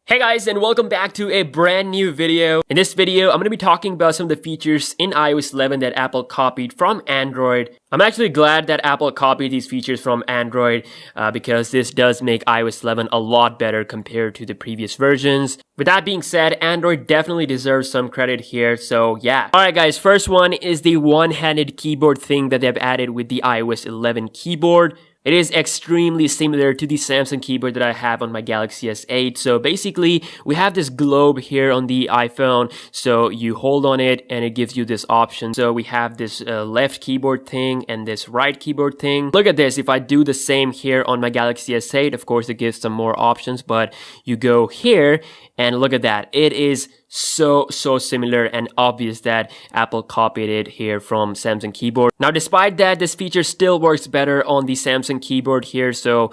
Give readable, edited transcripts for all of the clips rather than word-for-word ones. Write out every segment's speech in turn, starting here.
Hey guys, and welcome back to a brand new video. In this video, I'm going to be talking about some of the features in iOS 11 that Apple copied from Android. I'm actually glad that Apple copied these features from Android because this does make iOS 11 a lot better compared to the previous versions. With that being said, Android definitely deserves some credit here, so yeah. Alright guys, first one is the one-handed keyboard thing that they've added with the iOS 11 keyboard. It is extremely similar to the Samsung keyboard that I have on my Galaxy S8. So basically, we have this globe here on the iPhone. So you hold on it and it gives you this option. So we have this left keyboard thing and this right keyboard thing. Look at this. If I do the same here on my Galaxy S8, of course, it gives some more options. But you go here and look at that. It is so similar and obvious that Apple copied it here from Samsung keyboard. Now, despite that, this feature still works better on the Samsung keyboard here. So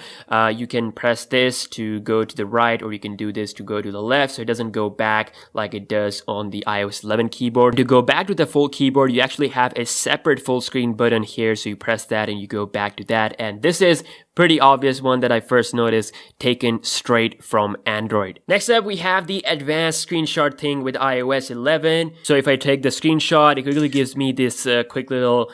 you can press this to go to the right, or you can do this to go to the left. So it doesn't go back like it does on the iOS 11 keyboard. To go back to the full keyboard, you actually have a separate full screen button here. So you press that and you go back to that. And this is pretty obvious one that I first noticed, taken straight from Android. Next up, we have the advanced screenshot thing with iOS 11. So if I take the screenshot, it quickly gives me this quick little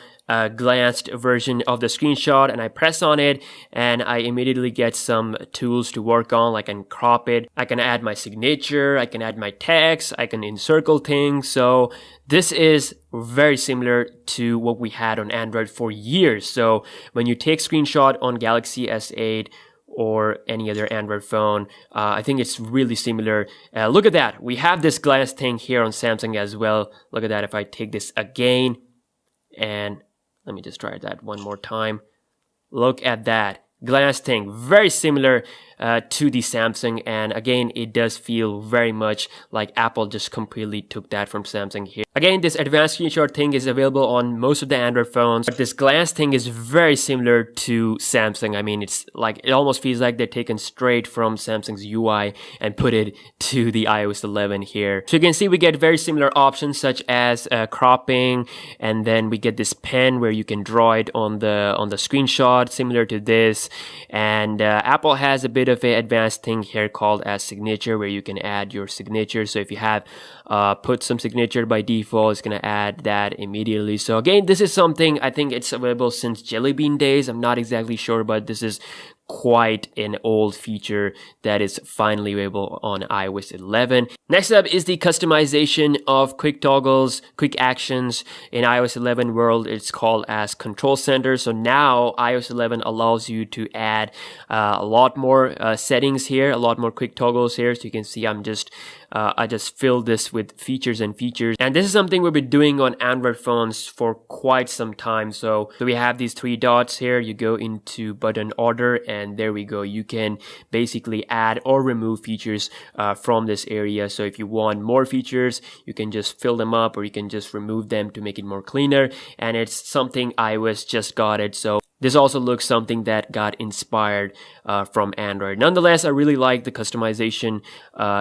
glanced version of the screenshot, and I press on it and I immediately get some tools to work on. Like I can crop it, I can add my signature, I can add my text, I can encircle things. So this is very similar to what we had on Android for years. So when you take screenshot on Galaxy S8 or any other Android phone, I think it's really similar. Look at that. We have this glance thing here on Samsung as well. Look at that. If I take this again, and let me just try that one more time. Look at that. Glance thing, very similar to the Samsung, and again, it does feel very much like Apple just completely took that from Samsung here. Again, this advanced screenshot thing is available on most of the Android phones, but this glance thing is very similar to Samsung. I mean, it's like, it almost feels like they're taken straight from Samsung's UI and put it to the iOS 11 here. So you can see we get very similar options such as cropping, and then we get this pen where you can draw it on the screenshot, similar to this. And Apple has a bit of an advanced thing here called as signature, where you can add your signature. So if you have put some signature by default, it's going to add that immediately. So again, this is something, I think it's available since Jelly Bean days. I'm not exactly sure, but this is quite an old feature that is finally available on iOS 11. Next up is the customization of quick toggles, quick actions. In iOS 11 world, it's called as Control Center. So now iOS 11 allows you to add a lot more settings here, a lot more quick toggles here. So you can see I just filled this with features. And this is something we've been doing on Android phones for quite some time. So we have these three dots here. You go into button order, and there we go. You can basically add or remove features from this area. So if you want more features, you can just fill them up, or you can just remove them to make it more cleaner. And it's something iOS just got it. So this also looks something that got inspired from Android. Nonetheless, I really like the customization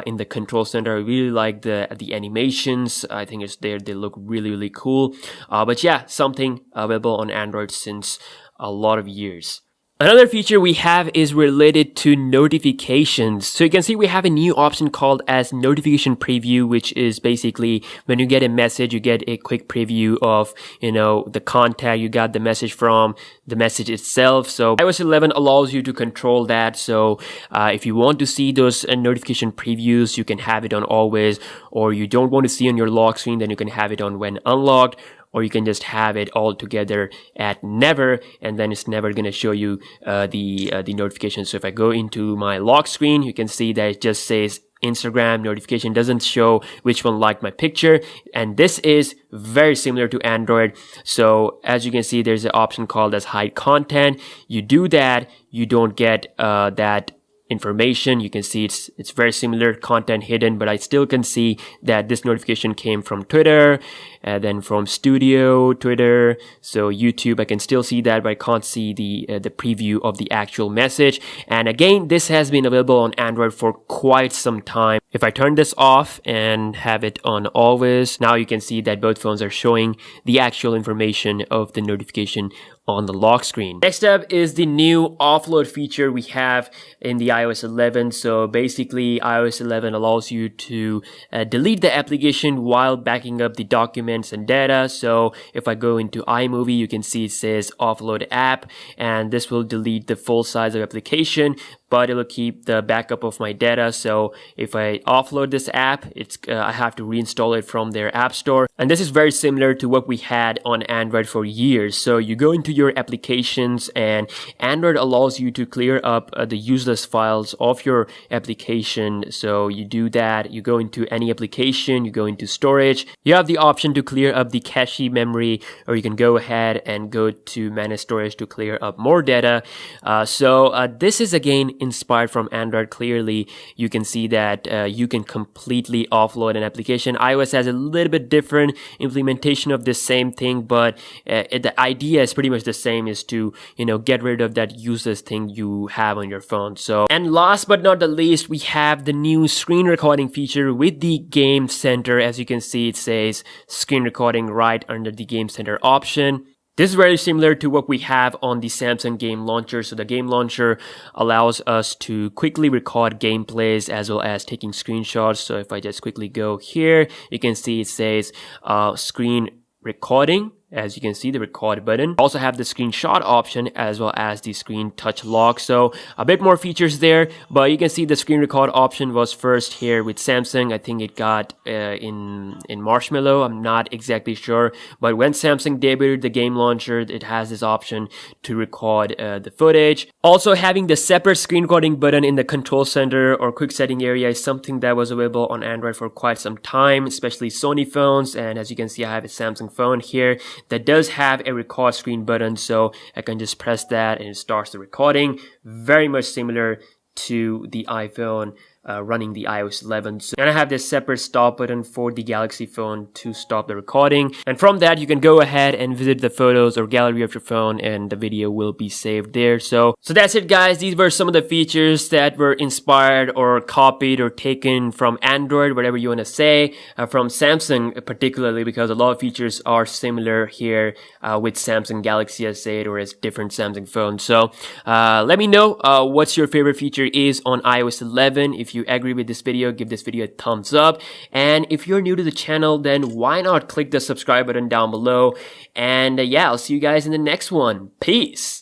in the Control Center. I really like the animations. I think it's there. They look really cool. But yeah, something available on Android since a lot of years. Another feature we have is related to notifications. So you can see we have a new option called as notification preview, which is basically when you get a message, you get a quick preview of, the contact you got the message from, the message itself. So iOS 11 allows you to control that. So if you want to see those notification previews, you can have it on always, or you don't want to see on your lock screen, then you can have it on when unlocked, or you can just have it all together at never, and then it's never going to show you the notification. So if I go into my lock screen, you can see that it just says Instagram notification, doesn't show which one liked my picture. And this is very similar to Android. So as you can see, there's an option called as hide content. You do that, you don't get that information. You can see it's very similar, content hidden, but I still can see that this notification came from Twitter, then from Studio, Twitter, so YouTube. I can still see that, but I can't see the preview of the actual message. And again, this has been available on Android for quite some time. If I turn this off and have it on always, now you can see that both phones are showing the actual information of the notification on the lock screen. Next up is the new offload feature we have in the iOS 11. So basically iOS 11 allows you to delete the application while backing up the documents and data. So if I go into iMovie, you can see it says offload app, and this will delete the full size of application, but it'll keep the backup of my data. So if I offload this app, I have to reinstall it from their app store. And this is very similar to what we had on Android for years. So you go into your applications and Android allows you to clear up the useless files of your application. So you do that, you go into any application, you go into storage, you have the option to clear up the cache memory, or you can go ahead and go to manage storage to clear up more data. This is again inspired from Android. Clearly you can see that you can completely offload an application. iOS has a little bit different implementation of this same thing, but the idea is pretty much the same, is to get rid of that useless thing you have on your phone. So, and last but not the least, we have the new screen recording feature with the Game Center. As you can see, it says screen recording right under the Game Center option. This is very similar to what we have on the Samsung Game Launcher. So the Game Launcher allows us to quickly record gameplays as well as taking screenshots. So if I just quickly go here, you can see it says screen recording. As you can see, the record button. Also have the screenshot option as well as the screen touch lock. So a bit more features there, but you can see the screen record option was first here with Samsung. I think it got in Marshmallow. I'm not exactly sure, but when Samsung debuted the game launcher, it has this option to record the footage. Also having the separate screen recording button in the control center or quick setting area is something that was available on Android for quite some time, especially Sony phones. And as you can see, I have a Samsung phone here that does have a record screen button, so I can just press that and it starts the recording. Very much similar to the iPhone running the iOS 11. So, and I have this separate stop button for the Galaxy phone to stop the recording. And from that, you can go ahead and visit the photos or gallery of your phone, and the video will be saved there. So that's it, guys. These were some of the features that were inspired or copied or taken from Android, whatever you want to say, from Samsung particularly, because a lot of features are similar here with Samsung Galaxy S8 or as different Samsung phones. So let me know what's your favorite feature is on iOS 11. If you agree with this video, give this video a thumbs up. And if you're new to the channel, then why not click the subscribe button down below. And yeah, I'll see you guys in the next one. Peace.